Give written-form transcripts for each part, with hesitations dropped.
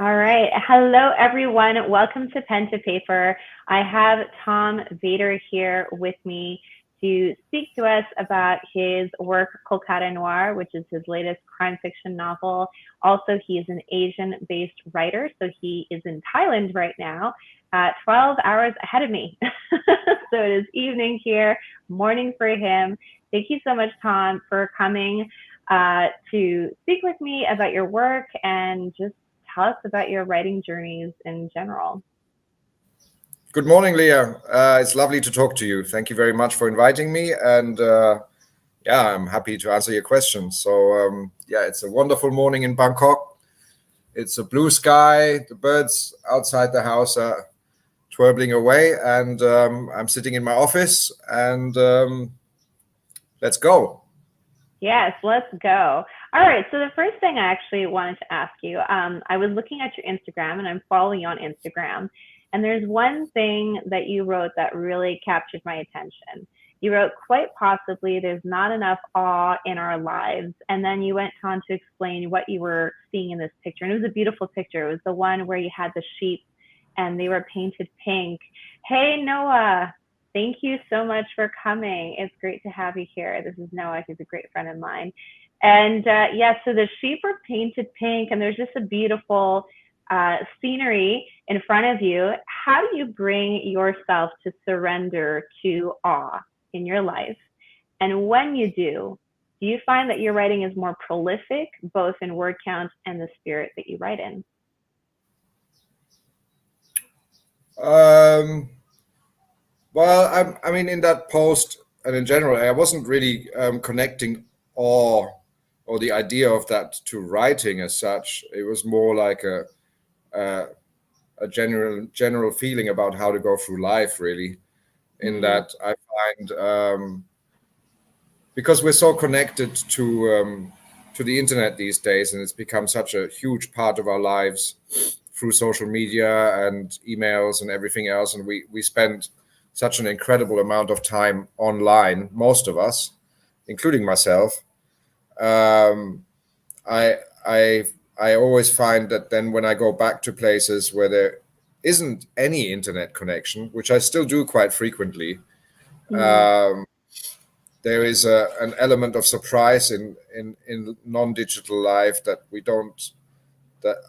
All right. Hello, everyone. Welcome to Pen to Paper. I have Tom Vater here with me to speak to us about his work, Kolkata Noir, which is his latest crime fiction novel. Also, he is an Asian-based writer, so he is in Thailand right now, 12 hours ahead of me. So it is evening here, morning for him. Thank you so much, Tom, for coming to speak with me about your work and just tell us about your writing journeys in general. Good morning, Leah. It's lovely to talk to you. Thank you very much for inviting me. And I'm happy to answer your questions. So, it's a wonderful morning in Bangkok. It's a blue sky. The birds outside the house are twirbling away. And I'm sitting in my office. And let's go. Yes, let's go. All right. So the first thing I actually wanted to ask you, I was looking at your Instagram and I'm following you on Instagram. And there's one thing that you wrote that really captured my attention. You wrote, quite possibly, there's not enough awe in our lives. And then you went on to explain what you were seeing in this picture. And it was a beautiful picture. It was the one where you had the sheep and they were painted pink. Hey, Noah. Thank you so much for coming. It's great to have you here. This is Noah. He's a great friend of mine. And so the sheep are painted pink and there's just a beautiful scenery in front of you. How do you bring yourself to surrender to awe in your life? And when you do you find that your writing is more prolific, both in word count and the spirit that you write in? Well, I mean, in that post and in general, I wasn't really connecting awe or the idea of that to writing as such. It was more like a general feeling about how to go through life, really. In that I find because we're so connected to the internet these days, and it's become such a huge part of our lives through social media and emails and everything else, and we spend such an incredible amount of time online, most of us, including myself. I always find that then when I go back to places where there isn't any internet connection, which I still do quite frequently, there is an element of surprise in non-digital life that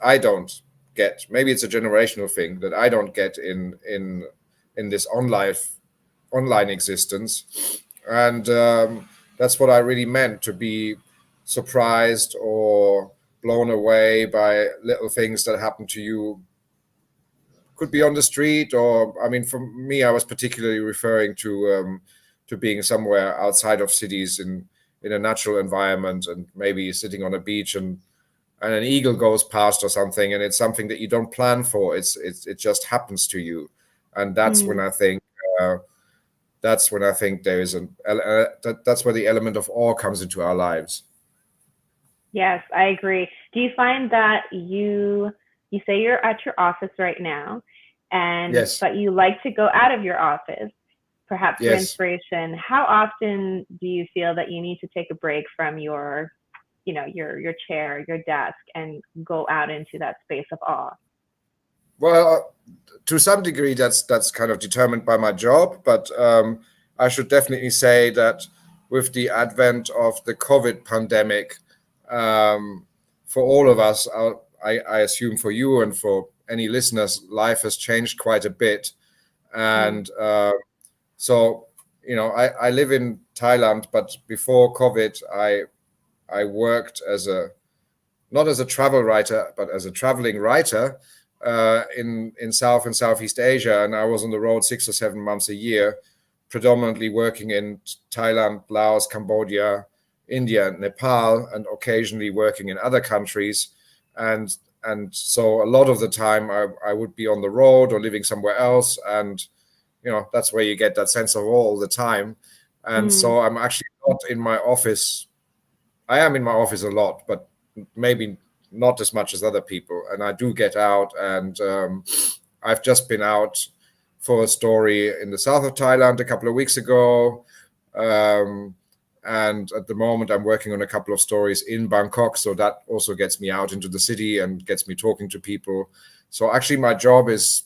I don't get. Maybe it's a generational thing that I don't get in this online existence, and that's what I really meant, to be surprised or blown away by little things that happen to you. Could be on the street, or I mean, for me, I was particularly referring to being somewhere outside of cities in a natural environment, and maybe sitting on a beach and an eagle goes past or something, and it's something that you don't plan for. It just happens to you, and that's when I think there is that's where the element of awe comes into our lives. Yes, I agree. Do you find that you say you're at your office right now, Yes. but you like to go out of your office, perhaps for Yes. inspiration? How often do you feel that you need to take a break from your chair, your desk, and go out into that space of awe? Well, to some degree, that's kind of determined by my job, but I should definitely say that with the advent of the COVID pandemic, for all of us, I assume for you and for any listeners, life has changed quite a bit. And so, I live in Thailand, but before COVID, I worked not as a travel writer, but as a traveling writer in South and Southeast Asia. And I was on the road 6 or 7 months a year, predominantly working in Thailand, Laos, Cambodia, India, Nepal, and occasionally working in other countries. And so a lot of the time I would be on the road or living somewhere else. And, that's where you get that sense of all the time. And so I'm actually not in my office. I am in my office a lot, but maybe not as much as other people. And I do get out, and I've just been out for a story in the south of Thailand a couple of weeks ago. And at the moment, I'm working on a couple of stories in Bangkok. So that also gets me out into the city and gets me talking to people. So actually, my job is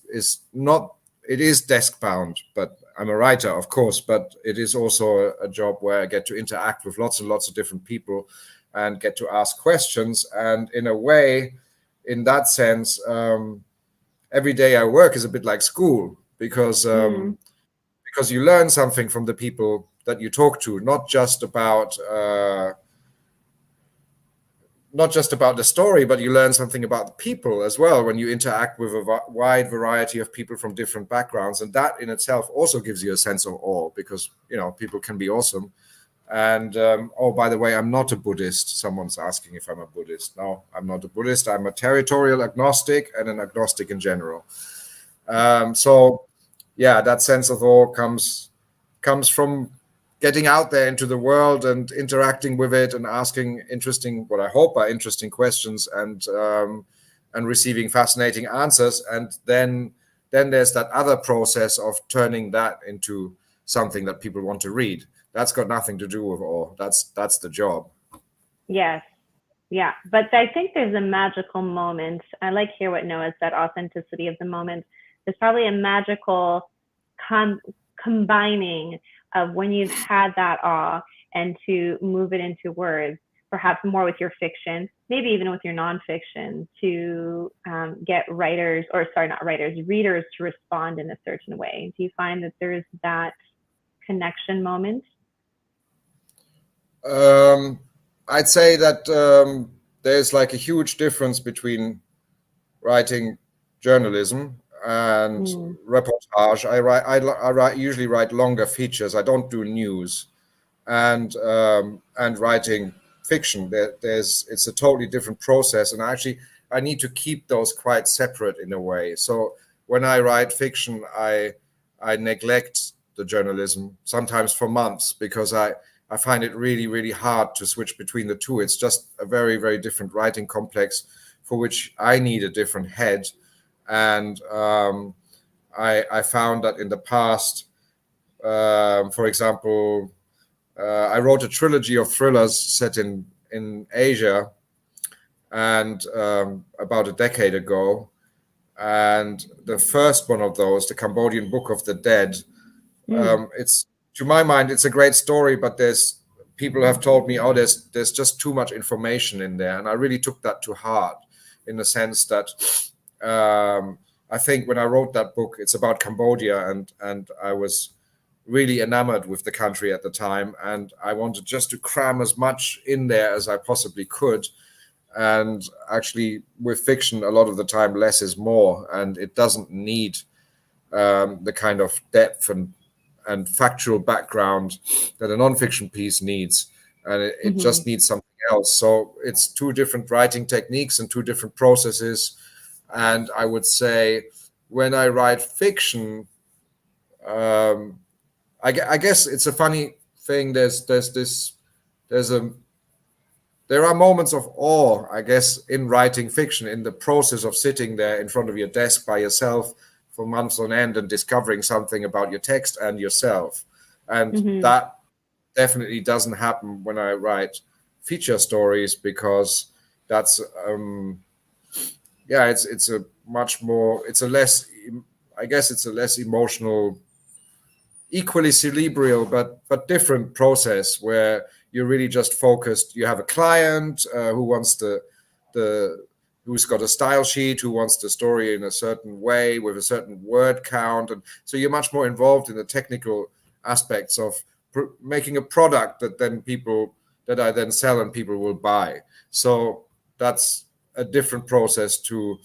not, it is desk bound, but I'm a writer, of course, but it is also a job where I get to interact with lots and lots of different people and get to ask questions. And in a way, in that sense, every day I work is a bit like school, because you learn something from the people that you talk to, not just about the story, but you learn something about the people as well when you interact with a wide variety of people from different backgrounds. And that in itself also gives you a sense of awe, because, you know, people can be awesome. And oh, by the way, I'm not a Buddhist. Someone's asking if I'm a Buddhist. No, I'm not a Buddhist. I'm a territorial agnostic and an agnostic in general. So yeah, that sense of awe comes from getting out there into the world and interacting with it and asking interesting, what I hope are interesting questions, and receiving fascinating answers. And then there's that other process of turning that into something that people want to read. That's got nothing to do with awe. That's the job. Yes. Yeah. But I think there's a magical moment. I like hear what Noah said, authenticity of the moment. There's probably a magical combining of when you've had that awe and to move it into words, perhaps more with your fiction, maybe even with your nonfiction, to get readers to respond in a certain way. Do you find that there's that connection moment? I'd say that there's like a huge difference between writing journalism and reportage. I usually write longer features. I don't do news, and writing fiction. It's a totally different process, and actually I need to keep those quite separate in a way. So when I write fiction, I neglect the journalism sometimes for months, because I find it really, really hard to switch between the two. It's just a very, very different writing complex for which I need a different head. And I found that in the past, for example, I wrote a trilogy of thrillers set in Asia, and about a decade ago. And the first one of those, the Cambodian Book of the Dead, it's, to my mind, it's a great story, but people have told me, oh, there's just too much information in there. And I really took that to heart, in the sense that I think when I wrote that book, it's about Cambodia, and I was really enamored with the country at the time, and I wanted just to cram as much in there as I possibly could. And actually, with fiction, a lot of the time, less is more, and it doesn't need the kind of depth and factual background that a nonfiction piece needs, and it just needs something else. So it's two different writing techniques and two different processes. And I would say, when I write fiction, I guess it's a funny thing. There are moments of awe, I guess, in writing fiction, in the process of sitting there in front of your desk by yourself for months on end and discovering something about your text and yourself. And that definitely doesn't happen when I write feature stories, because that's it's a much more, it's a less, I guess it's a less emotional, equally cerebral, but different process, where you're really just focused. You have a client who wants who's got a style sheet, who wants the story in a certain way with a certain word count, and so you're much more involved in the technical aspects of making a product that I then sell and people will buy. So that's a different process to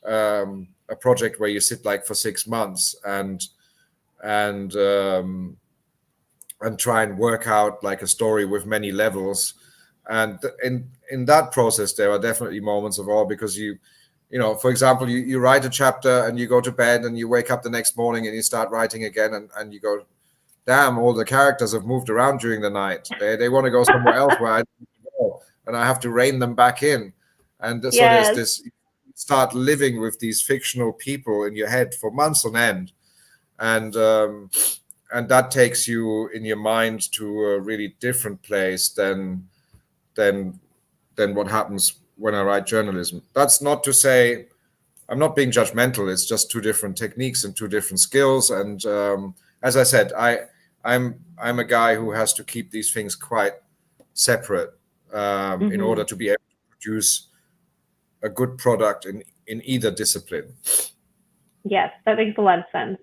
a project where you sit like for 6 months and try and work out like a story with many levels. And in that process, there are definitely moments of awe, because you know, for example, you write a chapter and you go to bed and you wake up the next morning and you start writing again, and you go, damn, all the characters have moved around during the night. They want to go somewhere else where I don't go, and I have to rein them back in. And so there's this, you start living with these fictional people in your head for months on end. And that takes you in your mind to a really different place than what happens when I write journalism. That's not to say I'm not being judgmental. It's just two different techniques and two different skills. And as I said, I'm a guy who has to keep these things quite separate in order to be able to produce a good product in either discipline. Yes, that makes a lot of sense.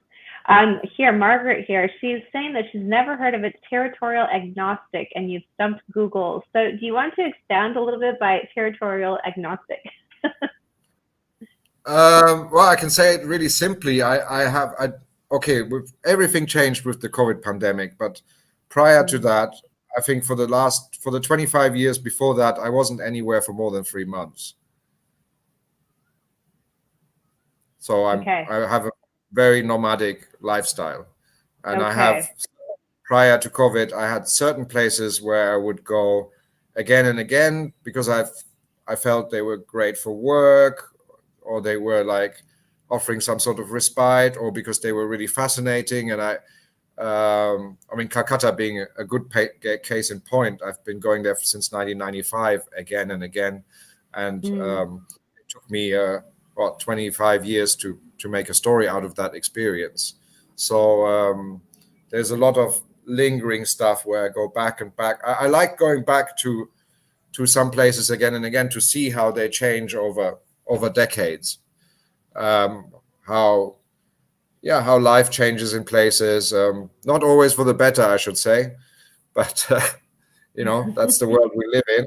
Here, Margaret here, she's saying that she's never heard of it, territorial agnostic, and you've stumped Google. So do you want to expand a little bit by territorial agnostic? Well, I can say it really simply. Okay, with everything changed with the COVID pandemic, but prior to that, I think for the 25 years before that, I wasn't anywhere for more than 3 months. So I have a very nomadic lifestyle, and I have, prior to COVID, I had certain places where I would go again and again because I felt they were great for work, or they were like offering some sort of respite, or because they were really fascinating. And I mean, Calcutta being a good case in point, I've been going there since 1995 again and again, and it took me 25 years to make a story out of that experience. So there's a lot of lingering stuff where I go back and back. I like going back to some places again and again to see how they change over decades. How life changes in places, not always for the better, I should say, but that's the world we live in.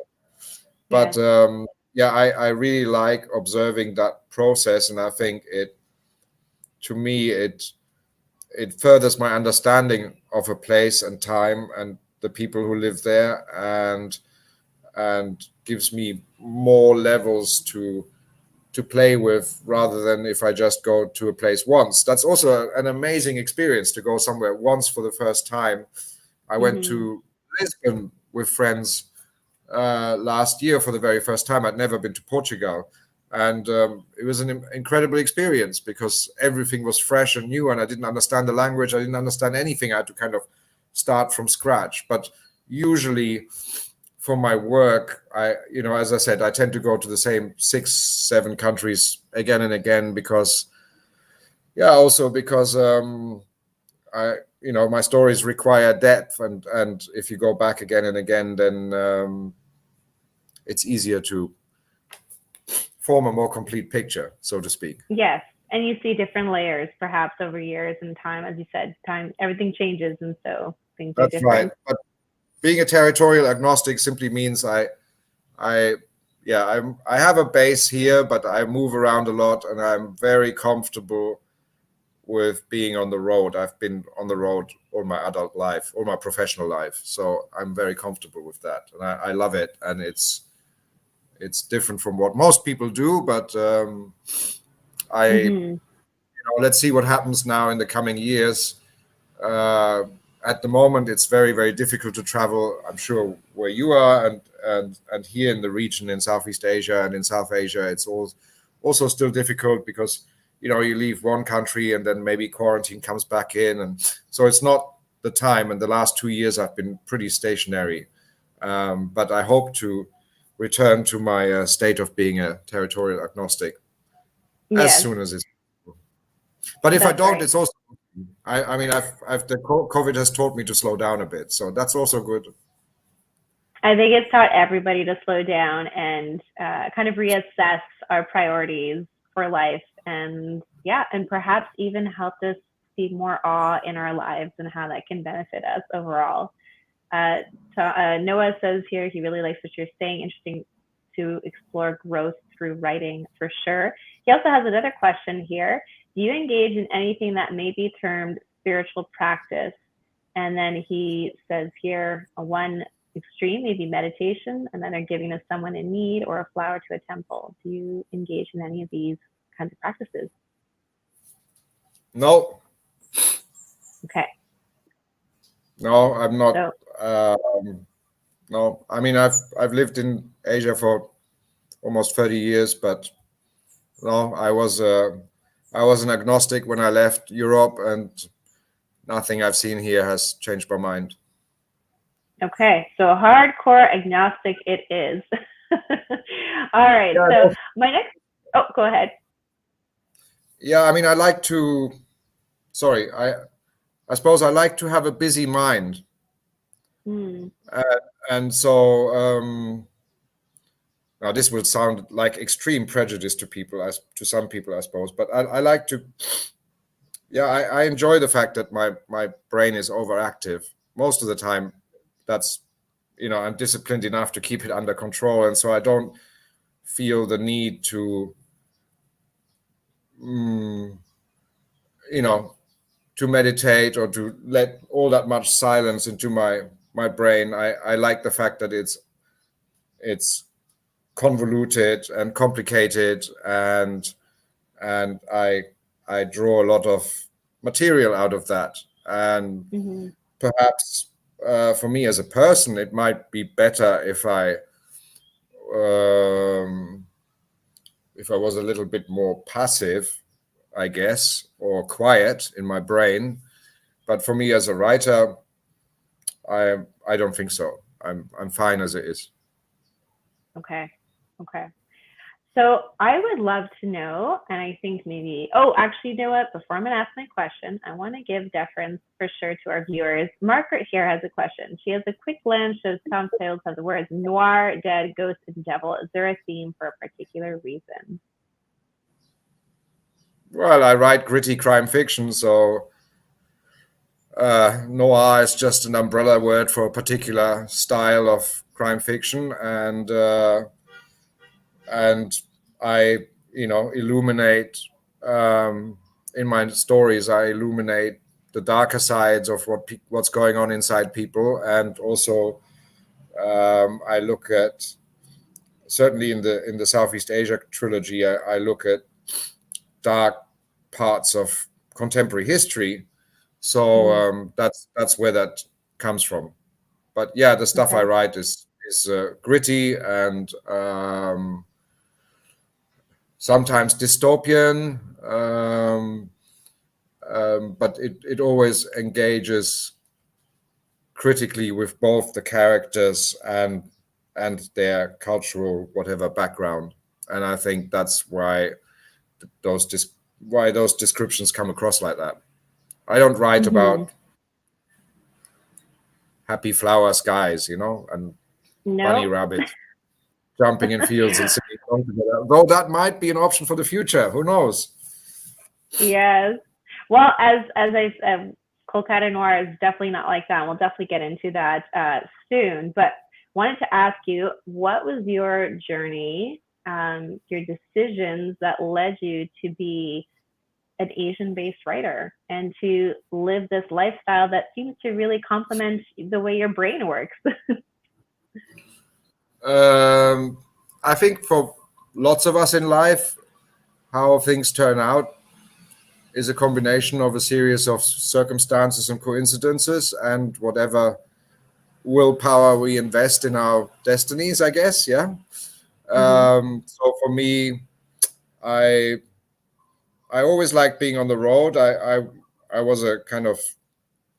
But I really like observing that process, and I think it furthers my understanding of a place and time and the people who live there, and gives me more levels to play with, rather than if I just go to a place once. That's also an amazing experience to go somewhere once for the first time. I went to Lisbon with friends last year for the very first time. I'd never been to Portugal, and it was an incredible experience because everything was fresh and new, and I didn't understand the language. I didn't understand anything. I had to kind of start from scratch. But usually for my work, as I said, I tend to go to the same 6-7 countries again and again because my stories require depth, and if you go back again and again, then it's easier to form a more complete picture, so to speak. Yes, and you see different layers perhaps over years and time, as you said, everything changes, and so things are different. That's right. But being a territorial agnostic simply means I have a base here, but I move around a lot, and I'm very comfortable with being on the road. I've been on the road all my adult life, all my professional life, so I'm very comfortable with that, and I love it. And it's different from what most people do, but let's see what happens now in the coming years. At the moment, it's very, very difficult to travel. I'm sure where you are, and here in the region in Southeast Asia and in South Asia, it's also still difficult because you leave one country and then maybe quarantine comes back in, and so it's not the time. And the last 2 years I've been pretty stationary, but I hope to return to my state of being a territorial agnostic as soon as it's possible. But if I don't, it's also, I mean, the COVID has taught me to slow down a bit, so that's also good. I think it's taught everybody to slow down and kind of reassess our priorities for life, and perhaps even help us see more awe in our lives and how that can benefit us overall. So Noah says here he really likes what you're saying. Interesting to explore growth through writing, for sure. He also has another question here. Do you engage in anything that may be termed spiritual practice? And then he says here, one extreme, maybe meditation, and then they're giving to someone in need, or a flower to a temple. Do you engage in any of these kinds of practices? No. Okay. No, I'm not. No, I mean, I've lived in Asia for almost 30 years, but no, I was an agnostic when I left Europe, and nothing I've seen here has changed my mind. Okay, so hardcore agnostic it is. All right, Yeah, so my next, oh, go ahead. Yeah, I mean, I suppose I like to have a busy mind. Hmm. And so, now this will sound like extreme prejudice to people, as to some people, I suppose, but I like to, yeah, I enjoy the fact that my brain is overactive. Most of the time, that's, I'm disciplined enough to keep it under control. And so I don't feel the need to, to meditate or to let all that much silence into my brain. I like the fact that it's convoluted and complicated, and I draw a lot of material out of that. And Mm-hmm. perhaps for me as a person, it might be better um, if I was a little bit more passive, I guess, or quiet in my brain. But for me as a writer, I don't think so. I'm fine as it is. Okay. Okay. So I would love to know, and I think maybe, oh, actually, you know what? Before I'm going to ask my question, I want to give deference for sure to our viewers. Margaret here has a question. She has a quick glance, shows Tom titles have the words noir, dead, ghost, and devil. Is there a theme for a particular reason? Well, I write gritty crime fiction, so noir is just an umbrella word for a particular style of crime fiction, and I, illuminate in my stories. I illuminate the darker sides of what's going on inside people, and also I look at, certainly in the Southeast Asia trilogy, I look at dark parts of contemporary history. So that's where that comes from. But yeah, the stuff I Okay. write is gritty and sometimes dystopian, but it always engages critically with both the characters and their cultural whatever background. And I think that's why those descriptions come across like that. I don't write Mm-hmm. about happy flower skies, and bunny No. rabbits jumping in fields and singing songs together. Though that might be an option for the future. Who knows? Yes. Well, as I said, Kolkata Noir is definitely not like that. We'll definitely get into that soon. But wanted to ask you, what was your journey, your decisions that led you to be an Asian-based writer and to live this lifestyle that seems to really complement the way your brain works? I think for lots of us in life, how things turn out is a combination of a series of circumstances and coincidences and whatever willpower we invest in our destinies, I guess. Yeah. Mm-hmm. So for me, I always liked being on the road. I was a kind of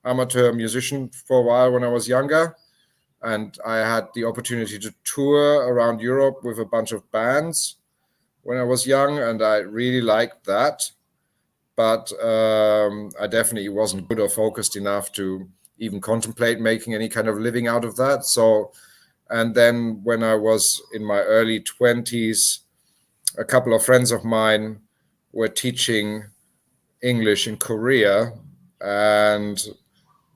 amateur musician for a while when I was younger, and I had the opportunity to tour around Europe with a bunch of bands when I was young, and I really liked that. But I definitely wasn't good or focused enough to even contemplate making any kind of living out of that. So, and then when I was in my early 20s, a couple of friends of mine were teaching English in Korea, and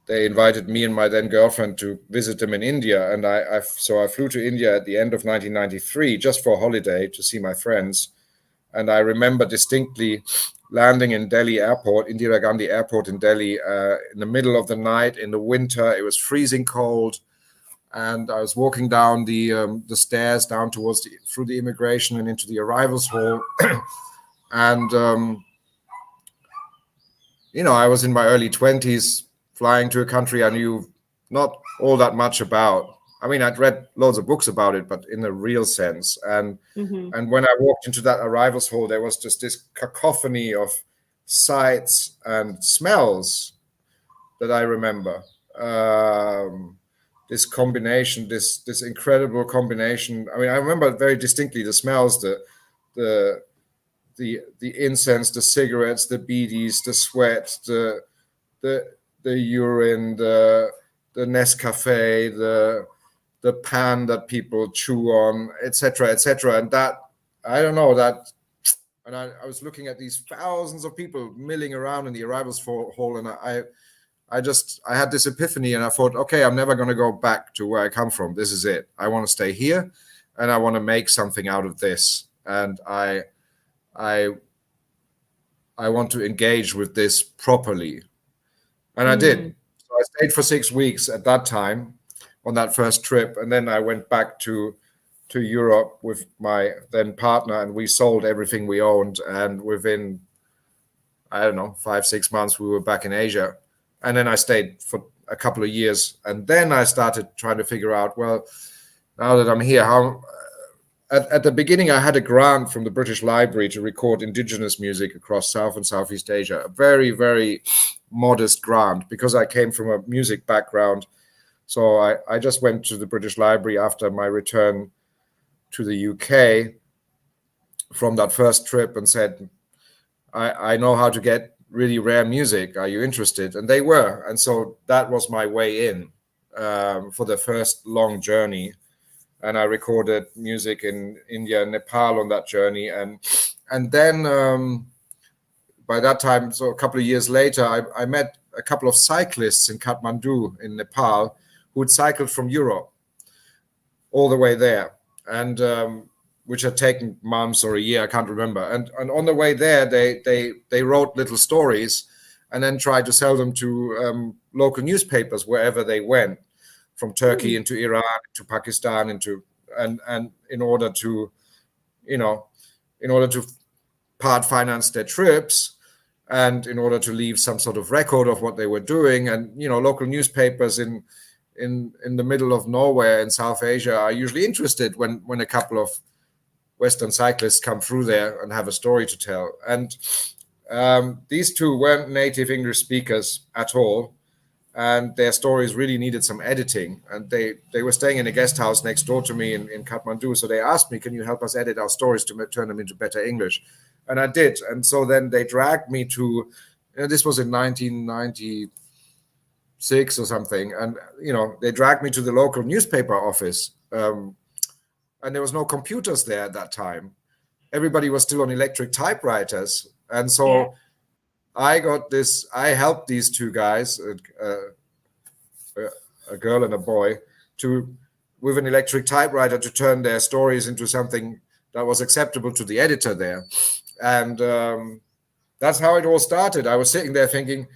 they invited me and my then girlfriend to visit them in India. And so I flew to India at the end of 1993 just for a holiday to see my friends. And I remember distinctly landing in Delhi airport, Indira Gandhi airport in Delhi, in the middle of the night in the winter. It was freezing cold. And I was walking down the stairs down through the immigration and into the arrivals hall. And, I was in my early 20s flying to a country I knew not all that much about. I mean, I'd read loads of books about it, but in a real sense. And Mm-hmm. when I walked into that arrivals hall, there was just this cacophony of sights and smells that I remember. This combination, this incredible combination. I mean, I remember very distinctly the smells, the incense, the cigarettes, the beadies, the sweat, the urine, the Nescafe, the pan that people chew on, etc., etc. And that, I don't know, that, and I was looking at these thousands of people milling around in the arrivals hall, and I had this epiphany, and I thought, okay, I'm never going to go back to where I come from. This is it. I want to stay here, and I want to make something out of this. And I want to engage with this properly. And I did. So I stayed for 6 weeks at that time on that first trip. And then I went back to Europe with my then partner, and we sold everything we owned. And within, I don't know, 5-6 months, we were back in Asia. And then I stayed for a couple of years. And then I started trying to figure out, well, now that I'm here, how... At the beginning, I had a grant from the British Library to record indigenous music across South and Southeast Asia. A very, very modest grant, because I came from a music background. So I just went to the British Library after my return to the UK from that first trip and said, I know how to get really rare music. Are you interested? And they were. And so that was my way in for the first long journey. And I recorded music in India and Nepal on that journey. And then by that time, so a couple of years later, I met a couple of cyclists in Kathmandu in Nepal who had cycled from Europe all the way there, and which had taken months or a year, I can't remember. And on the way there, they wrote little stories and then tried to sell them to local newspapers wherever they went, from Turkey into Iran, to Pakistan, and in order to part finance their trips, and in order to leave some sort of record of what they were doing. And local newspapers in the middle of nowhere in South Asia are usually interested when a couple of Western cyclists come through there and have a story to tell. And these two weren't native English speakers at all, and their stories really needed some editing. And they were staying in a guest house next door to me in Kathmandu. So they asked me, can you help us edit our stories to turn them into better English? And I did. And so then they dragged me to, this was in 1996 or something. And, they dragged me to the local newspaper office. And there was no computers there at that time. Everybody was still on electric typewriters. And so I helped these two guys, a girl and a boy, with an electric typewriter, to turn their stories into something that was acceptable to the editor there. And that's how it all started. I was sitting there thinking,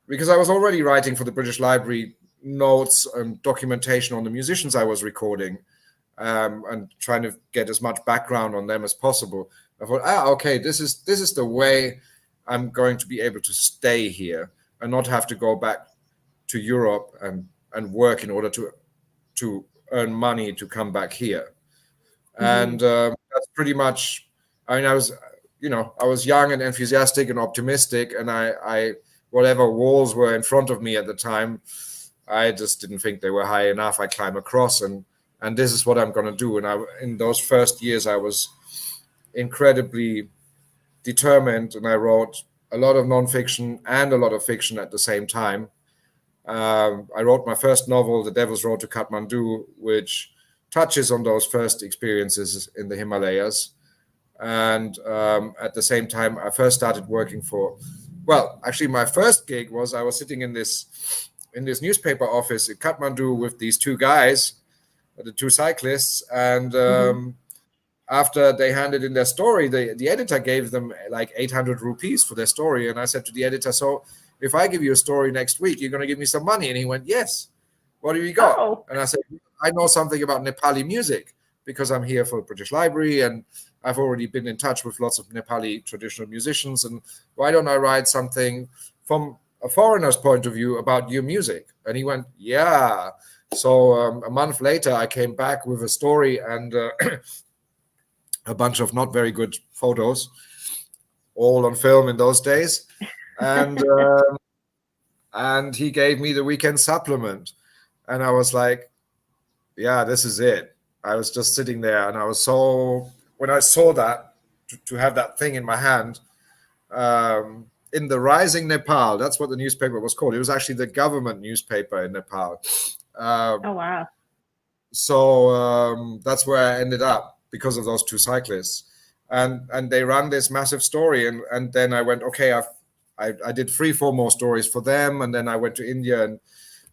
because I was already writing for the British Library notes and documentation on the musicians I was recording, and trying to get as much background on them as possible. I thought, okay, this is the way I'm going to be able to stay here and not have to go back to Europe and work in order to earn money to come back here. And that's pretty much. I mean, I was young and enthusiastic and optimistic, and I whatever walls were in front of me at the time, I just didn't think they were high enough. I climb across, and this is what I'm going to do. And in those first years, I was incredibly determined, and I wrote a lot of nonfiction and a lot of fiction at the same time. I wrote my first novel, The Devil's Road to Kathmandu, which touches on those first experiences in the Himalayas. And at the same time, I first started working actually my first gig was, I was sitting in this newspaper office in Kathmandu with these two guys, the two cyclists, and after they handed in their story, the editor gave them like 800 rupees for their story. And I said to the editor, so if I give you a story next week, you're going to give me some money? And he went, yes. What have you got? Oh. And I said, I know something about Nepali music because I'm here for the British Library, and I've already been in touch with lots of Nepali traditional musicians. And why don't I write something from a foreigner's point of view about your music? And he went, yeah. So a month later, I came back with a story and a bunch of not very good photos, all on film in those days. And and he gave me the weekend supplement. And I was like, yeah, this is it. I was just sitting there, and I was so, when I saw that, to have that thing in my hand, in the Rising Nepal, that's what the newspaper was called. It was actually the government newspaper in Nepal. Oh, wow. So that's where I ended up because of those two cyclists. And they ran this massive story. And then I went, okay, I did 3-4 more stories for them. And then I went to India and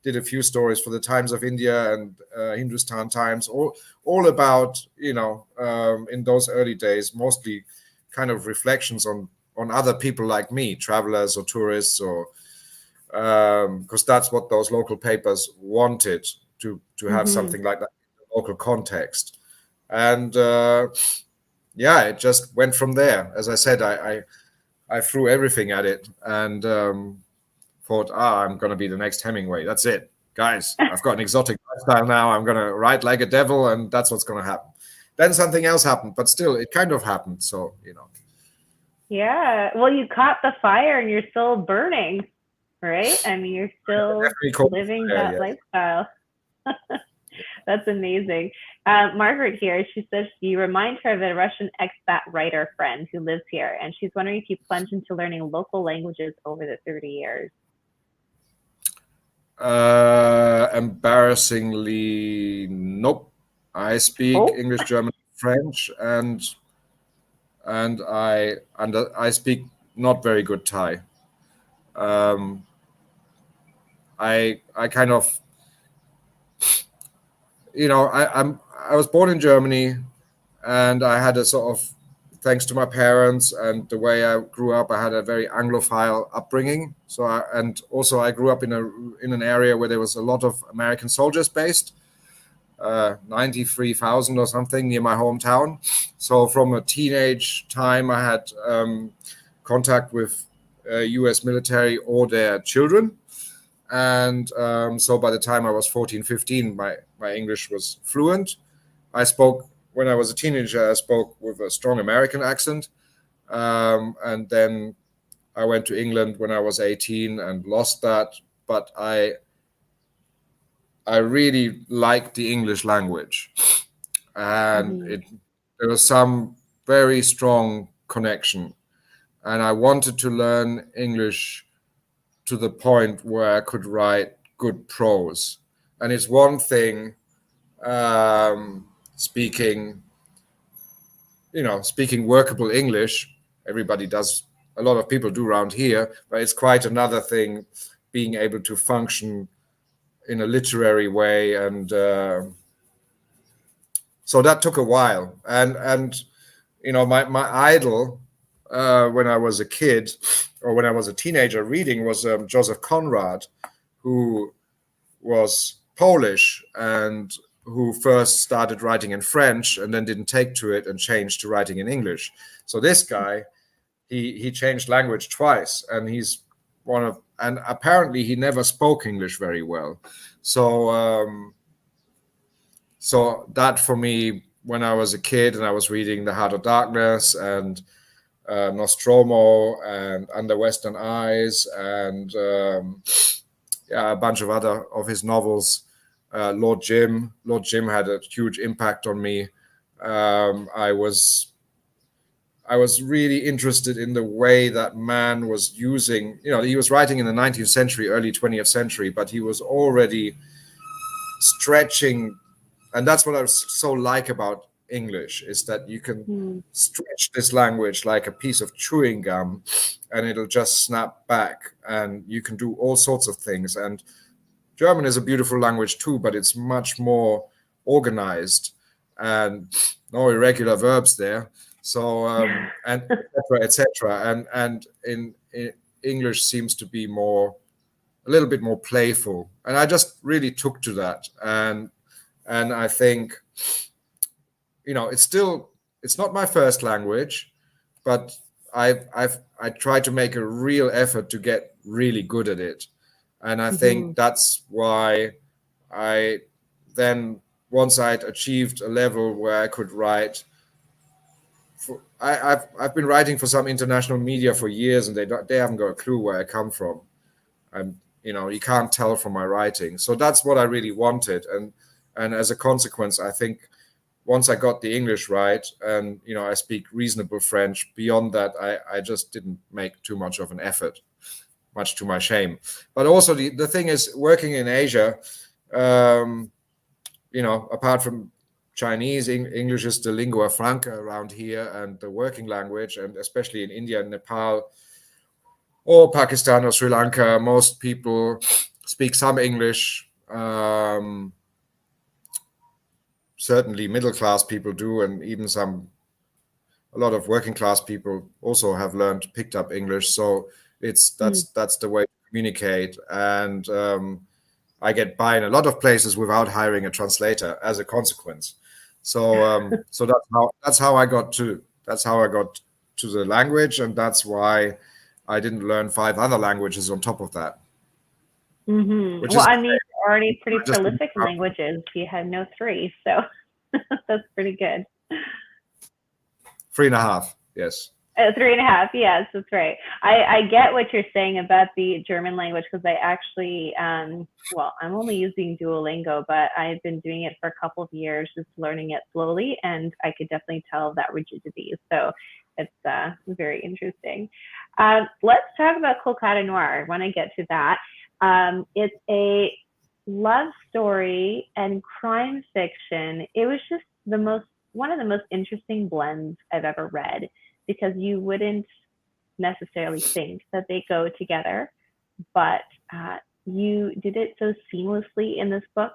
did a few stories for the Times of India and Hindustan Times, all about, in those early days, mostly kind of reflections on other people like me, travelers or tourists, or because that's what those local papers wanted, to have something like that in the local context. And yeah, it just went from there. As I said, I threw everything at it, and thought, I'm going to be the next Hemingway. That's it. Guys, I've got an exotic lifestyle now. I'm going to write like a devil, and that's what's going to happen. Then something else happened, but still, it kind of happened. So, Yeah. Well, you caught the fire and you're still burning, right? I mean, you're still living that lifestyle. That's amazing. Margaret here, she says you remind her of a Russian expat writer friend who lives here, and she's wondering if you plunged into learning local languages over the 30 years. Embarrassingly, nope. I speak English, German, French, and I speak not very good Thai. I kind of, I was born in Germany, and I had a sort of, thanks to my parents and the way I grew up, I had a very Anglophile upbringing. So I grew up in an area where there was a lot of American soldiers based, 93,000 or something near my hometown. So from a teenage time, I had contact with U.S. military or their children. And so by the time I was 14, 15, my English was fluent. When I was a teenager, I spoke with a strong American accent. And then I went to England when I was 18 and lost that. But I really liked the English language. And there was some very strong connection. And I wanted to learn English to the point where I could write good prose. And it's one thing speaking workable English. Everybody does, a lot of people do around here, but it's quite another thing being able to function in a literary way. And so that took a while. And my idol when I was a kid, or when I was a teenager reading, was Joseph Conrad, who was Polish and who first started writing in French and then didn't take to it and changed to writing in English. So this guy, he changed language twice, and and apparently he never spoke English very well. So that for me, when I was a kid and I was reading The Heart of Darkness and Nostromo and Under Western Eyes and a bunch of other of his novels, Lord Jim had a huge impact on me. I was really interested in the way that man was using, he was writing in the 19th century, early 20th century, but he was already stretching. And that's what I so like about English, is that you can stretch this language like a piece of chewing gum and it'll just snap back, and you can do all sorts of things. And German is a beautiful language too, but it's much more organized and no irregular verbs there. So and etc. And in English seems to be a little bit more playful, and I just really took to that. And I think, it's not my first language, but I try to make a real effort to get really good at it. And I think that's why I then, once I'd achieved a level where I could write, I've been writing for some international media for years, and they haven't got a clue where I come from. I'm you can't tell from my writing. So that's what I really wanted. And as a consequence, I think once I got the English right, and I speak reasonable French, beyond that, I just didn't make too much of an effort, much to my shame. But also the thing is, working in Asia, apart from Chinese, English is the lingua franca around here and the working language, and especially in India and Nepal or Pakistan or Sri Lanka, most people speak some English. Certainly middle-class people do, and even a lot of working class people also have picked up English. So that's the way to communicate. And I get by in a lot of places without hiring a translator as a consequence. So that's how I got to the language, and that's why I didn't learn 5 other languages on top of that. Mm-hmm. Well, I mean, you're already pretty prolific in languages. You had no 3, so that's pretty good. 3.5, yes. 3.5, yes, that's right. I get what you're saying about the German language, because I actually, well, I'm only using Duolingo, but I've been doing it for a couple of years, just learning it slowly, and I could definitely tell that rigidity. So it's very interesting. Let's talk about Kolkata Noir. I want to get to that. It's a love story and crime fiction. It was just one of the most interesting blends I've ever read, because you wouldn't necessarily think that they go together, but you did it so seamlessly in this book.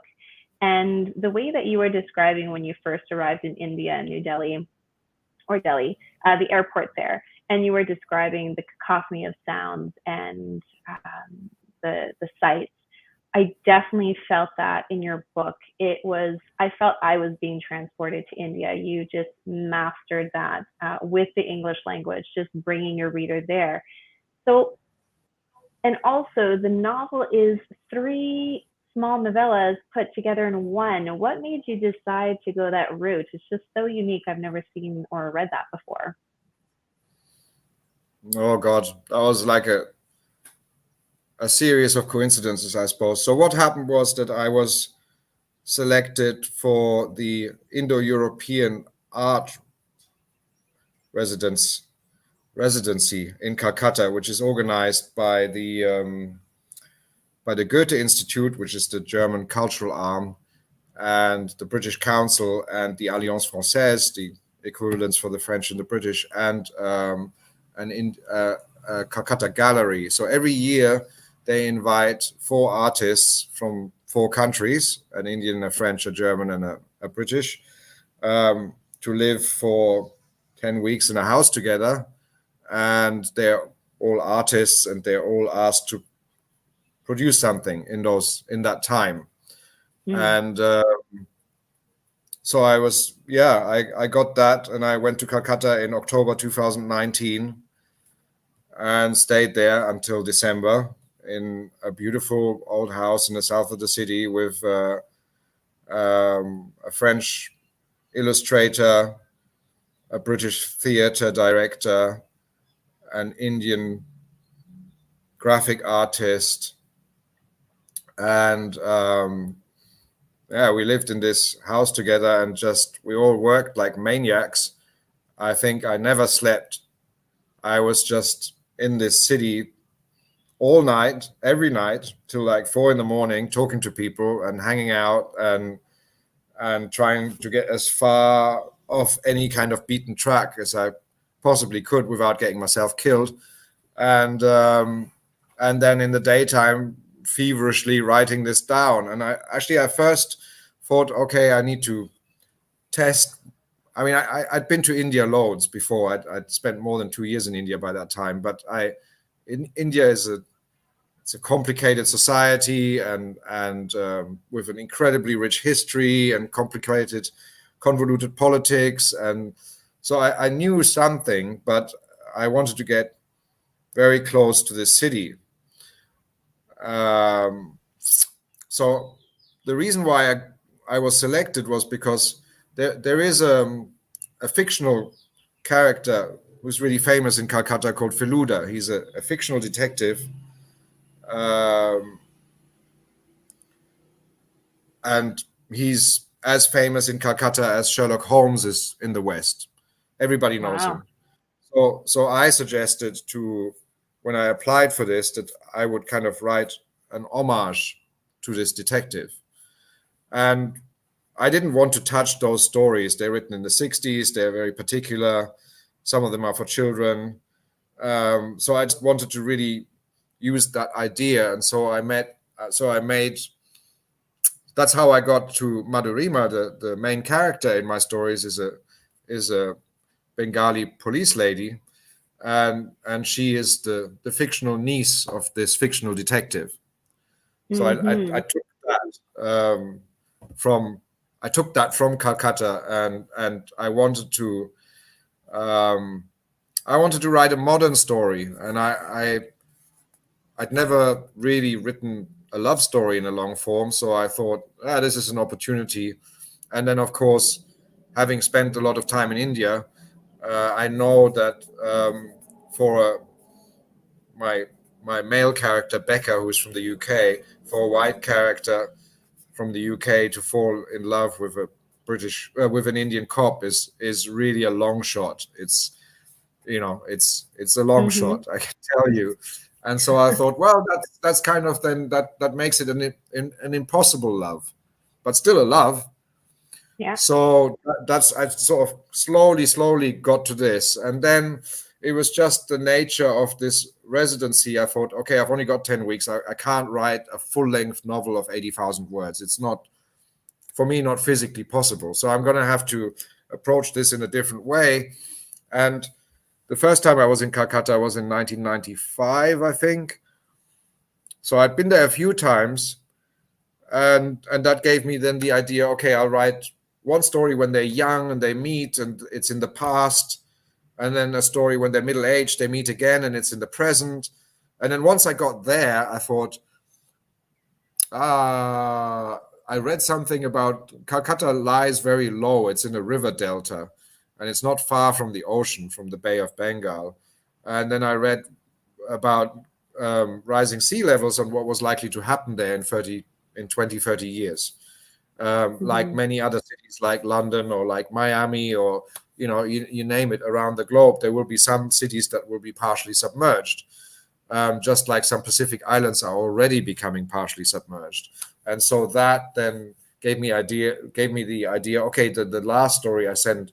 And the way that you were describing when you first arrived in India, New Delhi, or Delhi, the airport there, and you were describing the cacophony of sounds and the sights, I definitely felt that in your book. I felt I was being transported to India. You just mastered that with the English language, just bringing your reader there. So, and also the novel is 3 small novellas put together in one. What made you decide to go that route? It's just so unique. I've never seen or read that before. Oh God, that was like a series of coincidences, I suppose. So what happened was that I was selected for the Indo-European art residency in Calcutta, which is organized by the Goethe Institute, which is the German cultural arm, and the British Council, and the Alliance Française, the equivalents for the French and the British, and Calcutta Gallery. So every year they invite 4 artists from 4 countries, an Indian, a French, a German, and a British, to live for 10 weeks in a house together. And they're all artists, and they're all asked to produce something in that time. And so I got that, and I went to Calcutta in October 2019 and stayed there until December in a beautiful old house in the south of the city with a French illustrator, a British theater director, an Indian graphic artist, and we lived in this house together, and we all worked like maniacs. I think I never slept. I was just in this city all night, every night, till like 4 a.m, talking to people and hanging out and trying to get as far off any kind of beaten track as I possibly could without getting myself killed. And then in the daytime, feverishly writing this down. And I first thought, okay, I need to test. I mean, I'd been to India loads before. I'd spent more than 2 years in India by that time. But India is it's a complicated society and with an incredibly rich history and complicated, convoluted politics. And so I knew something, but I wanted to get very close to this city. So the reason why I was selected was because there is a fictional character who's really famous in Calcutta called Feluda. He's a fictional detective and he's as famous in Calcutta as Sherlock Holmes is in the West. Everybody knows Wow. him. So I suggested when I applied for this, that I would kind of write an homage to this detective. And I didn't want to touch those stories. They're written in the 60s. They're very particular. Some of them are for children. So I just wanted to really use that idea. And so I made, that's how I got to Madhurima. The main character in my stories is a Bengali police lady. And she is the fictional niece of this fictional detective. So I took that from Calcutta, and I wanted to write a modern story, and I'd never really written a love story in a long form, so I thought, this is an opportunity. And then, of course, having spent a lot of time in India, I know that for my male character Becca, who's from the UK, for a white character from the UK to fall in love with a with an Indian cop is really a long shot. It's a long shot, I can tell you. And so I thought, well, that's kind of then that makes it an impossible love, but still a love. Yeah. So I sort of slowly got to this, and then it was just the nature of this residency. I thought, okay, I've only got 10 weeks. I can't write a full-length novel of 80,000 words. It's not, for me, not physically possible. So I'm going to have to approach this in a different way. And the first time I was in Calcutta was in 1995, I think. So I'd been there a few times, and that gave me then the idea, okay, I'll write one story when they're young and they meet and it's in the past, and then a story when they're middle-aged, they meet again and it's in the present. And then once I got there, I thought, I read something about Calcutta lies very low. It's in a river delta, and it's not far from the ocean, from the Bay of Bengal. And then I read about rising sea levels and what was likely to happen there in 20, 30 years. Like many other cities like London or like Miami or, you name it around the globe, there will be some cities that will be partially submerged, just like some Pacific islands are already becoming partially submerged. And so that then gave me the idea, okay, the last story I said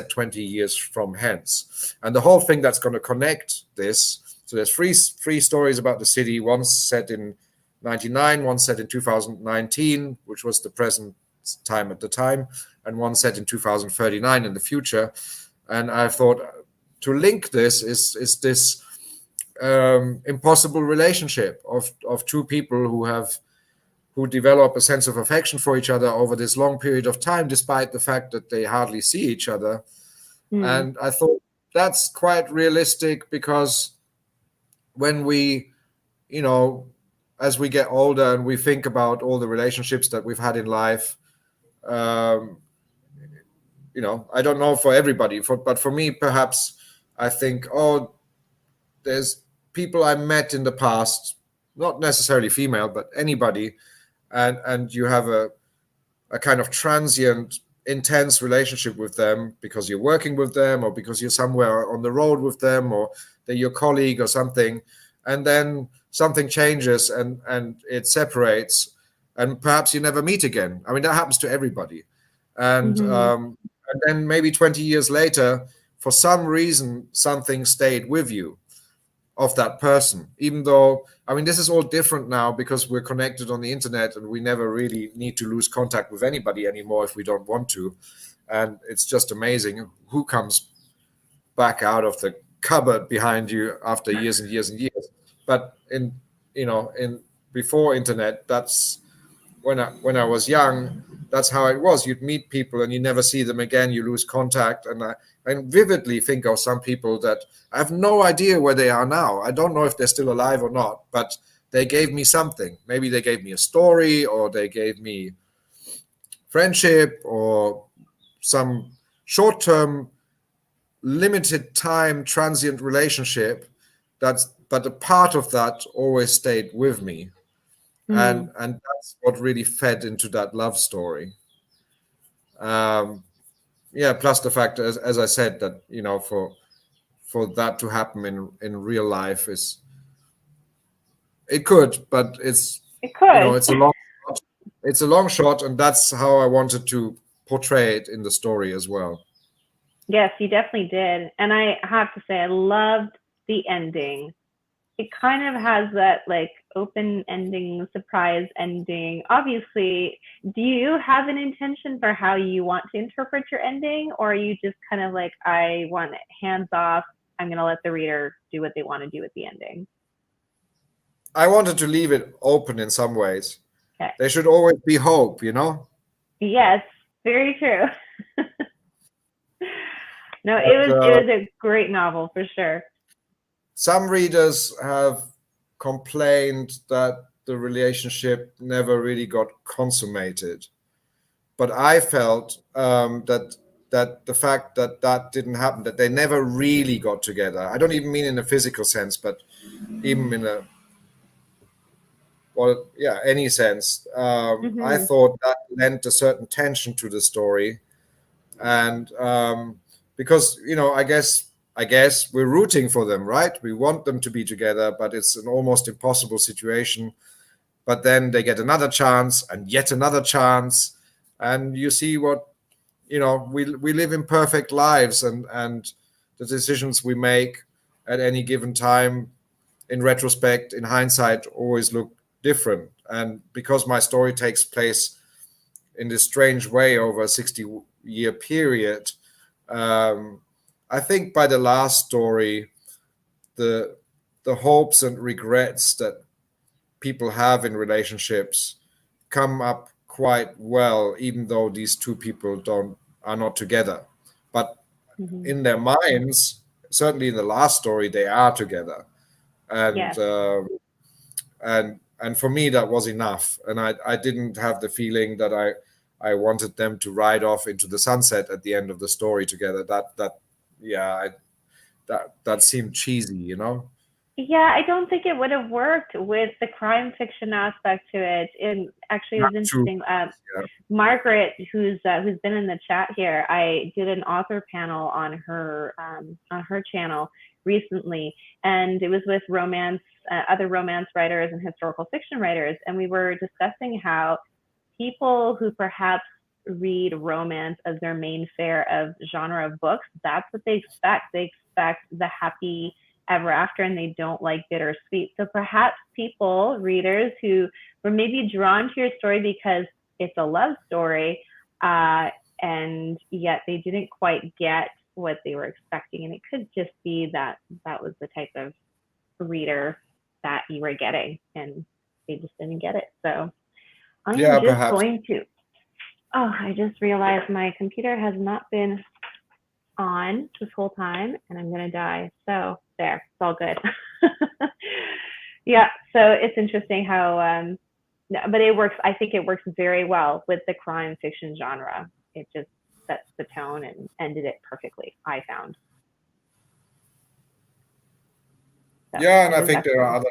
20 years from hence. And the whole thing that's going to connect this, so there's three stories about the city, one set in 99, one set in 2019, which was the present time at the time, and one set in 2039 in the future. And I thought to link this is this impossible relationship of two people who develop a sense of affection for each other over this long period of time, despite the fact that they hardly see each other. And I thought that's quite realistic, because when we, as we get older and we think about all the relationships that we've had in life, I don't know for everybody, but for me, perhaps I think, there's people I met in the past, not necessarily female, but anybody, and you have a kind of transient, intense relationship with them because you're working with them or because you're somewhere on the road with them or they're your colleague or something, and then something changes and it separates, and perhaps you never meet again. I mean, that happens to everybody. And then maybe 20 years later, for some reason, something stayed with you of that person, even though, I mean, this is all different now because we're connected on the internet and we never really need to lose contact with anybody anymore if we don't want to. And it's just amazing who comes back out of the cupboard behind you after years and years and years. But in before internet, that's when I was young, that's how it was. You'd meet people and you never see them again. You lose contact. And I vividly think of some people that I have no idea where they are now. I don't know if they're still alive or not, but they gave me something. Maybe they gave me a story, or they gave me friendship, or some short-term, limited time, transient relationship. But a part of that always stayed with me. and that's what really fed into that love story. Yeah, plus the fact, as I said, that for that to happen in real life is it could, but It could. it's a long shot, and that's how I wanted to portray it in the story as well. Yes, you definitely did. And I have to say, I loved the ending. It kind of has that like open ending, surprise ending. Obviously, do you have an intention for how you want to interpret your ending? Or are you just kind of like, I want it hands off, I'm going to let the reader do what they want to do with the ending? I wanted to leave it open in some ways. Okay. There should always be hope, Yes, very true. No, But, it was a great novel for sure. some readers have complained that the relationship never really got consummated, but I felt that the fact that didn't happen, that they never really got together. I don't even mean in a physical sense, but even in any sense. I thought that lent a certain tension to the story, and because I guess we're rooting for them, right? We want them to be together, but it's an almost impossible situation. But then they get another chance and yet another chance, and you see what we live imperfect lives, and the decisions we make at any given time, in retrospect, in hindsight, always look different. And because my story takes place in this strange way over a 60-year period, I think by the last story, the hopes and regrets that people have in relationships come up quite well, even though these two people are not together. But in their minds, certainly in the last story, they are together, and Yes. And for me that was enough, and I didn't have the feeling that I wanted them to ride off into the sunset at the end of the story together. That seemed cheesy. Yeah, I don't think it would have worked with the crime fiction aspect to it. And actually, it was interesting. Yeah. Margaret, who's been in the chat here, I did an author panel on her channel recently, and it was with other romance writers and historical fiction writers, and we were discussing how people who perhaps read romance as their main fare of genre of books, that's what they expect. They expect the happy ever after, and they don't like bittersweet. So perhaps readers who were maybe drawn to your story because it's a love story, and yet they didn't quite get what they were expecting. And it could just be that was the type of reader that you were getting, and they just didn't get it. So I'm just perhaps. going to, I just realized my computer has not been on this whole time, and I'm gonna die. So there, it's all good. Yeah, so it's interesting how, but it works. I think it works very well with the crime fiction genre. It just sets the tone and ended it perfectly, I found. So, yeah, and I think there are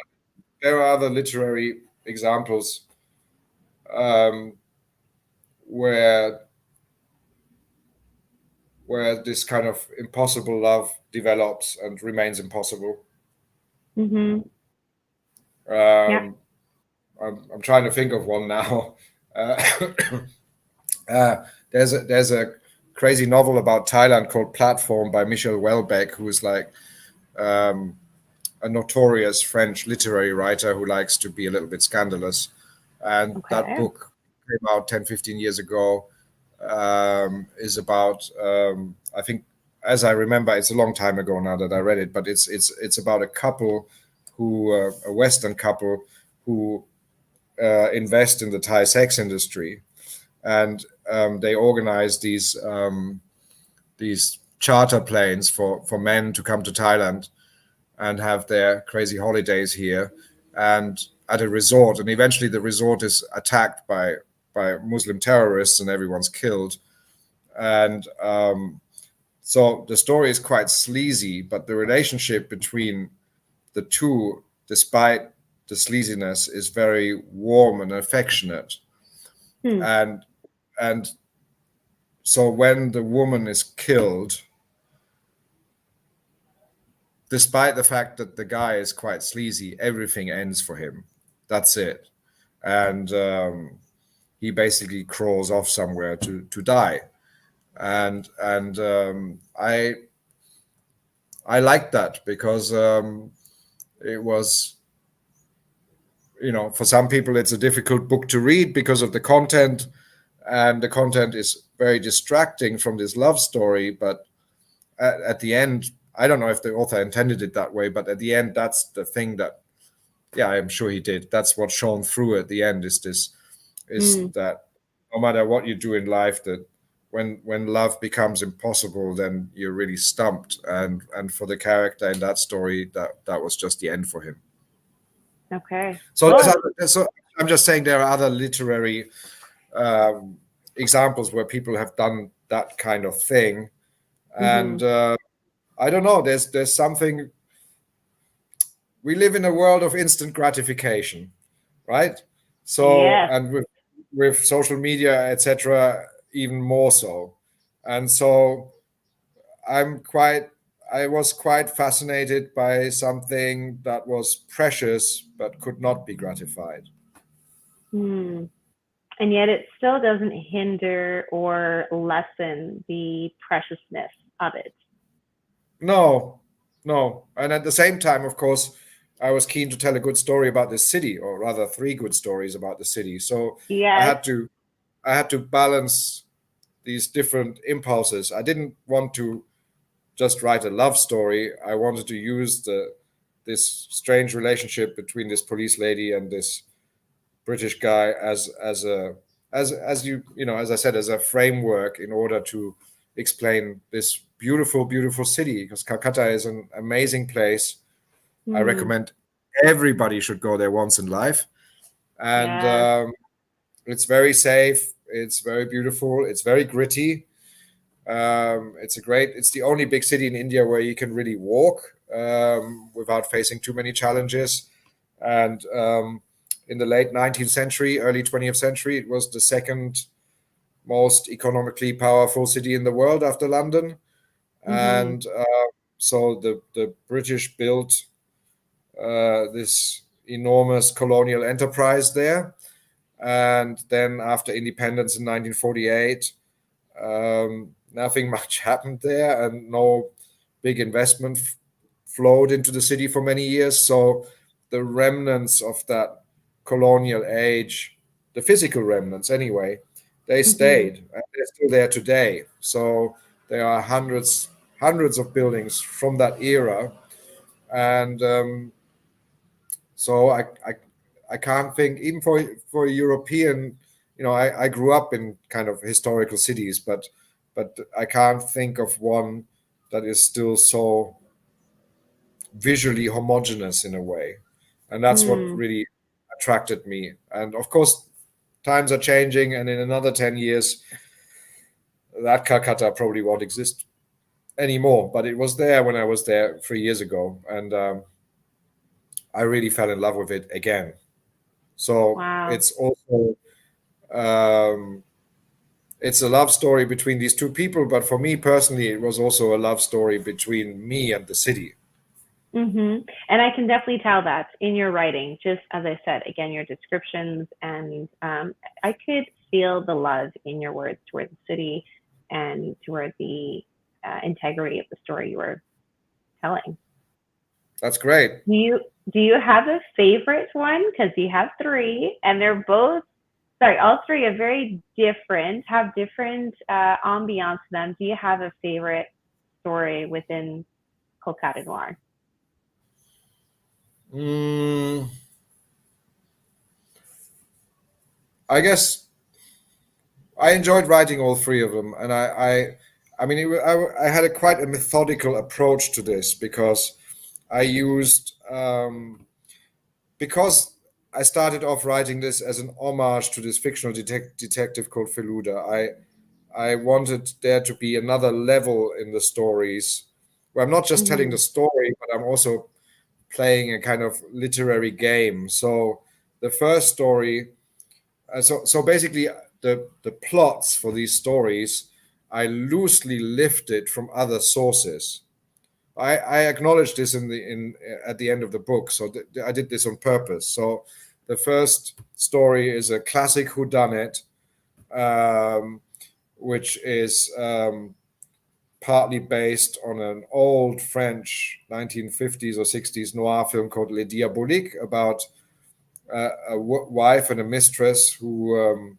other literary examples where this kind of impossible love develops and remains impossible. Yeah. I'm trying to think of one now. There's a crazy novel about Thailand called Platform by Michel Houellebecq, who is like a notorious French literary writer who likes to be a little bit scandalous. And that book came out 10, 15 years ago, is about, I think, as I remember, it's a long time ago now that I read it, but it's about a couple a Western couple who invest in the Thai sex industry, and they organize these charter planes for men to come to Thailand and have their crazy holidays here and at a resort. And eventually the resort is attacked by Muslim terrorists and everyone's killed. And so the story is quite sleazy, but the relationship between the two, despite the sleaziness is very warm and affectionate. And so when the woman is killed, despite the fact that the guy is quite sleazy, everything ends for him. That's it. And he basically crawls off somewhere to die. And I like that because it was, for some people it's a difficult book to read because of the content, and the content is very distracting from this love story. But at the end, I don't know if the author intended it that way, but at the end, that's the thing that, yeah, I'm sure he did. That's what shone through at the end is that no matter what you do in life, that when love becomes impossible, then you're really stumped. And for the character in that story, that was just the end for him. Okay. So I'm just saying there are other literary examples where people have done that kind of thing. And I don't know, there's something. We live in a world of instant gratification, right? So, yes. and with social media, etc., even more so. And so I was quite fascinated by something that was precious but could not be gratified. And yet it still doesn't hinder or lessen the preciousness of it. No. And at the same time, of course, I was keen to tell a good story about this city, or rather 3 good stories about the city. So yes. I had to balance these different impulses. I didn't want to just write a love story. I wanted to use this strange relationship between this police lady and this British guy as I said, as a framework in order to explain this beautiful city, because Calcutta is an amazing place. I recommend everybody should go there once in life. And it's very safe. It's very beautiful. It's very gritty. It's the only big city in India where you can really walk without facing too many challenges. And in the late 19th century, early 20th century, it was the second most economically powerful city in the world after London. And so the British built this enormous colonial enterprise there. And then after independence in 1948, nothing much happened there, and no big investment flowed into the city for many years. So the remnants of that colonial age, the physical remnants anyway, they stayed, and they're still there today. So there are hundreds of buildings from that era. And so I can't think, even for a European, I grew up in kind of historical cities, but I can't think of one that is still so visually homogeneous in a way. And that's what really attracted me. And of course, times are changing, and in another 10 years, that Calcutta probably won't exist anymore. But it was there when I was there 3 years ago, and I really fell in love with it again. So it's also it's a love story between these two people, but for me personally, it was also a love story between me and the city. And I can definitely tell that in your writing, just as I said, again, your descriptions, and I could feel the love in your words toward the city and toward the integrity of the story you were telling. That's great. Do you have a favorite one? Because you have 3, and they're both, all 3 are very different, have different ambiance to them. Do you have a favorite story within Kolkata Noir? I guess I enjoyed writing all 3 of them, and I had quite a methodical approach to this, because I used because I started off writing this as an homage to this fictional detective called Feluda. I wanted there to be another level in the stories, where I'm not just telling the story, but I'm also playing a kind of literary game. So the first story, so basically the plots for these stories I loosely lifted from other sources. I acknowledge this in at the end of the book, so I did this on purpose. So the first story is a classic whodunit, which is partly based on an old French 1950s or 60s noir film called Les Diaboliques, about a wife and a mistress who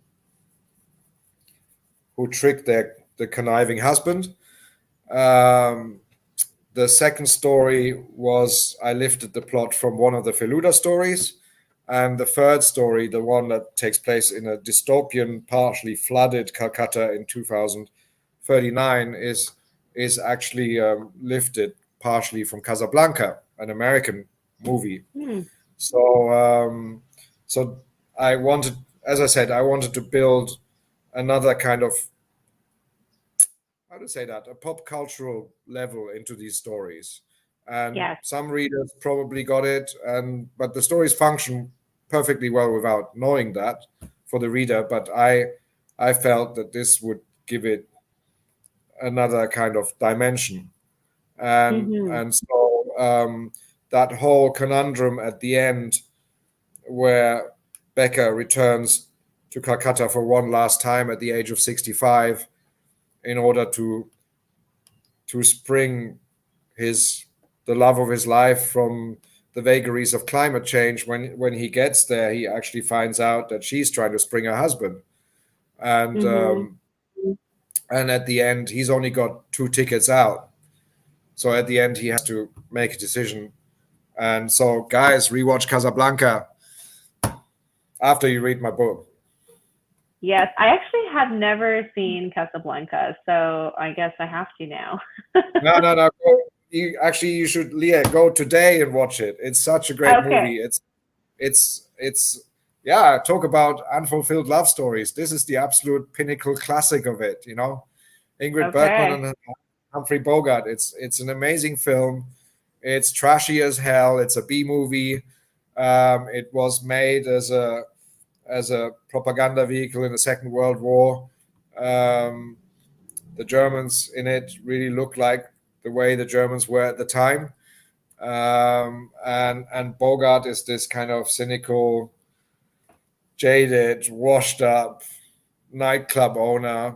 tricked the conniving husband. The second story was I lifted the plot from one of the Feluda stories. And the third story, the one that takes place in a dystopian, partially flooded Calcutta in 2039, is actually lifted partially from Casablanca, an American movie. So, so I wanted, as I said, I wanted to build another kind of, how to say that, a pop cultural level into these stories. And Yes. some readers probably got it, but the stories function perfectly well without knowing that for the reader. But I felt that this would give it another kind of dimension, and so that whole conundrum at the end, where Becker returns to Calcutta for one last time at the age of 65 in order to spring the love of his life from the vagaries of climate change. When he gets there, he actually finds out that she's trying to spring her husband, and and at the end he's only got 2 tickets out. So at the end he has to make a decision. And so, guys, rewatch Casablanca after you read my book. Yes, I actually have never seen Casablanca, so I guess I have to now. No. You should, Leah, go today and watch it. It's such a great movie. It's yeah, talk about unfulfilled love stories. This is the absolute pinnacle classic of it, you know. Ingrid Bergman and Humphrey Bogart. It's an amazing film. It's trashy as hell. It's a B movie. It was made as a propaganda vehicle in the Second World War. The Germans in it really look like the way the Germans were at the time. And Bogart is this kind of cynical, jaded, washed up nightclub owner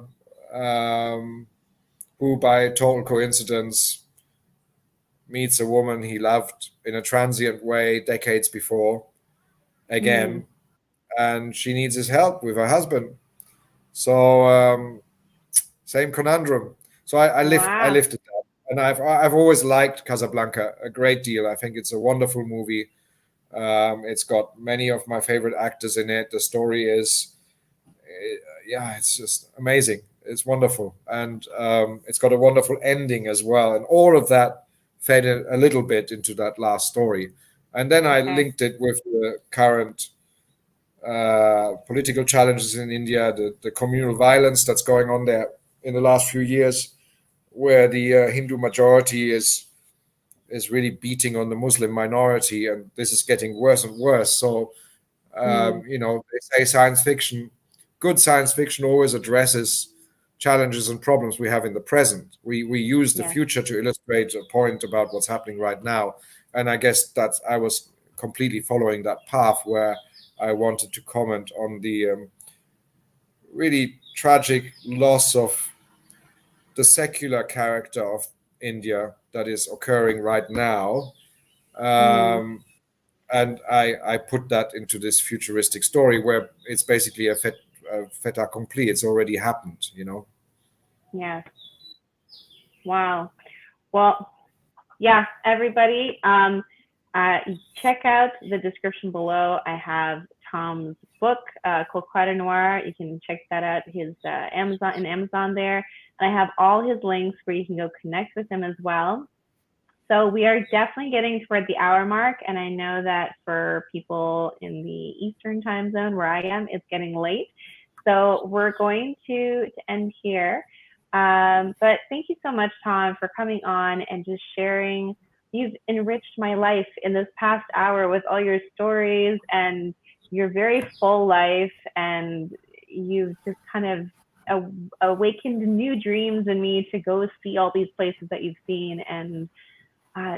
who, by total coincidence, meets a woman he loved in a transient way decades before again, and she needs his help with her husband. So same conundrum. So I lifted that, and I've always liked Casablanca a great deal. I think it's a wonderful movie. It's got many of my favorite actors in it. The story is, yeah, it's just amazing. It's wonderful, and it's got a wonderful ending as well. And all of that fed a little bit into that last story, and then I linked it with the current political challenges in India, the communal violence that's going on there in the last few years, where the Hindu majority is really beating on the Muslim minority, and this is getting worse and worse. So, you know, they say science fiction, good science fiction always addresses challenges and problems we have in the present. We use the future to illustrate a point about what's happening right now. And I guess I was completely following that path, where I wanted to comment on the really tragic loss of the secular character of India that is occurring right now. And I put that into this futuristic story where it's basically a fait accompli. It's already happened, you know? Yes. Wow. Well, yeah, everybody, check out the description below. I have Tom's book, Kolkata Noir. You can check that out, his Amazon there. And I have all his links where you can go connect with him as well. So we are definitely getting toward the hour mark. And I know that for people in the Eastern time zone where I am, it's getting late. So we're going to end here. But thank you so much, Tom, for coming on and just sharing you've enriched my life in this past hour with all your stories and your very full life, and you've just kind of awakened new dreams in me to go see all these places that you've seen, and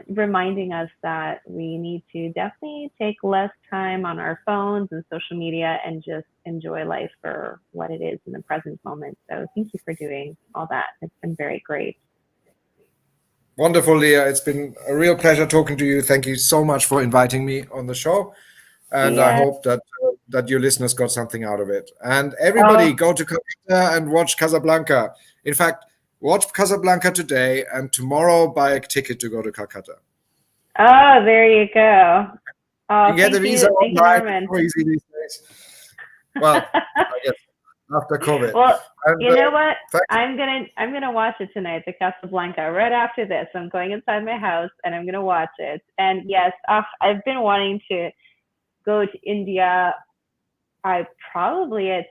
reminding us that we need to definitely take less time on our phones and social media and just enjoy life for what it is in the present moment. So thank you for doing all that. It's been very great. Wonderful, Leah. It's been a real pleasure talking to you. Thank you so much for inviting me on the show. And I hope that your listeners got something out of it. And everybody go to Kolkata and watch Casablanca. In fact, watch Casablanca today, and tomorrow buy a ticket to go to Calcutta. Oh, there you go. Oh, you get the visa online. It's easy these days. Well, I guess after COVID. Well, and, you know what? I'm gonna watch it tonight, the Casablanca. Right after this, I'm going inside my house and I'm gonna watch it. And yes, I've been wanting to go to India. I'd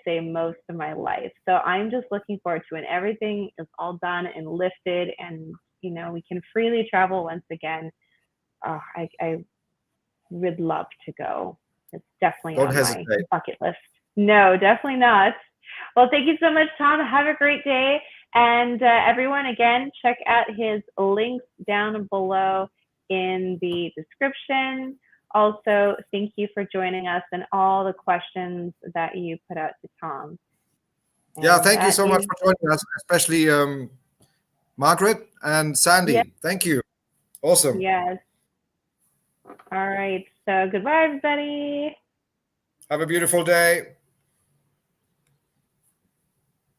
say most of my life. So I'm just looking forward to when everything is all done and lifted, and we can freely travel once again. I would love to go. It's definitely on my bucket list. No, definitely not. Well, thank you so much, Tom. Have a great day. And everyone, again, check out his links down below in the description. Also, thank you for joining us and all the questions that you put out to Tom. And yeah, thank you so much for joining us, especially Margaret and Sandy. Yes. Thank you. Awesome. Yes. All right. So goodbye, everybody. Have a beautiful day.